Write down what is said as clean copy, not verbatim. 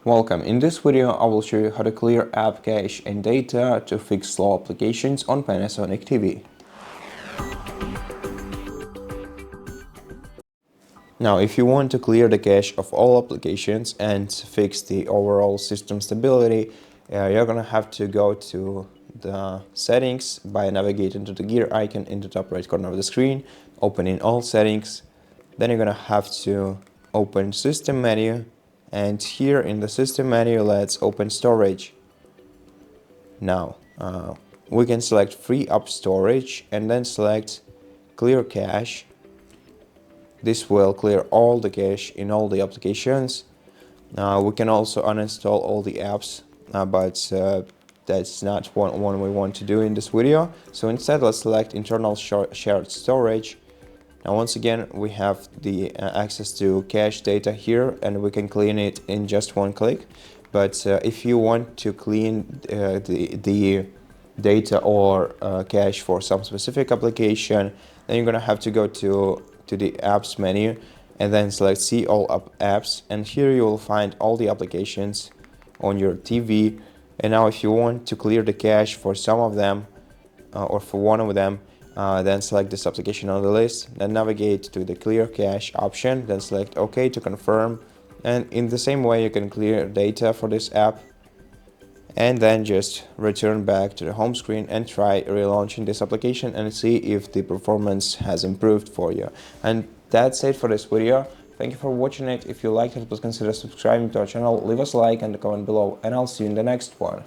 Welcome. In this video, I will show you how to clear app cache and data to fix slow applications on Panasonic TV. Now, if you want to clear the cache of all applications and fix the overall system stability, you're gonna have to go to the settings by navigating to the gear icon in the top right corner of the screen, opening all settings. Then you're gonna have to open system menu, and here in the system menu, let's open storage. Now, we can select free up storage and then select clear cache. This will clear all the cache in all the applications. We can also uninstall all the apps, but that's not one we want to do in this video. So instead, let's select internal shared storage. Now once again, we have the access to cache data here, and we can clean it in just one click. But if you want to clean the data or cache for some specific application, then you're gonna have to go to the apps menu and then select see all apps, and here you will find all the applications on your TV. And now if you want to clear the cache for some of them or for one of them, then select this application on the list, then navigate to the clear cache option, then select OK to confirm. And in the same way, you can clear data for this app and then just return back to the home screen and try relaunching this application and see if the performance has improved for you. And that's it for this video. Thank you for watching it. If you liked it, please consider subscribing to our channel, leave us a like and a comment below, and I'll see you in the next one.